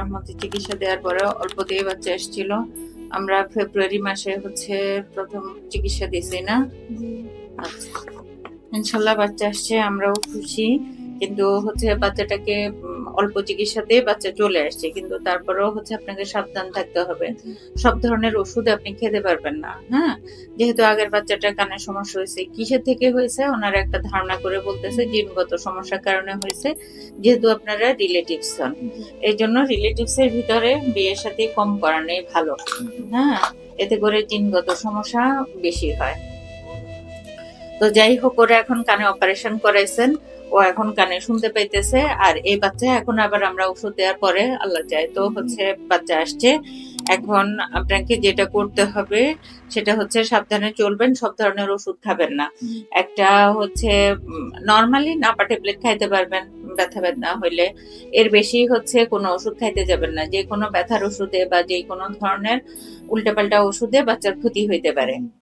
রহমতে চিকিৎসা দেওয়ার পরে অল্পতেই বাচ্চা এসেছিল। আমরা ফেব্রুয়ারি মাসে প্রথম চিকিৎসা দিয়েছি না? আচ্ছা, ইনশাল্লাহ বাচ্চা আসছে, আমরাও খুশি। কিন্তু বাচ্চাটাকে অল্প চিকিৎসাতেই বাচ্চা চলে আসছে, কিন্তু তারপরেও আপনাকে সাবধান থাকতে হবে। সব ধরনের ওষুধ আপনি খেতে পারবেন না। হ্যাঁ, যেহেতু আগের বাচ্চাটার কানের সমস্যা হয়েছে, কিসের থেকে হয়েছে ওনারা একটা ধারণা করে বলতেছে জিনগত সমস্যার কারণে হয়েছে, যেহেতু আপনারা রিলেটিভস হন। এই জন্য রিলেটিভস এর ভিতরে বিয়ের সাথে কম করানোই ভালো। হ্যাঁ, এতে করে জিনগত সমস্যা বেশি হয়। তো যাই হোক, ওরা এখন কানে অপারেশন করাইছেন, ও এখন কানে শুনতে পাইতেছে। আর এই বাচ্চা এখন আবার আমরা ওষুধ দেওয়ার পরে আল্লাহ চাই তো বাচ্চা আসছে। এখন আপনাকে যেটা করতে হবে সেটা সাবধানে চলবেন, সব ধরনের ওষুধ খাবেন না। একটা নর্মালি নাপা ট্যাবলেট খাইতে পারবেন ব্যথা হইলে, এর বেশি কোনো ওষুধ খাইতে যাবেন না। যে কোনো ব্যথার ওষুধে বা যে কোনো ধরনের উল্টাপাল্টা ওষুধে বাচ্চার ক্ষতি হইতে পারে।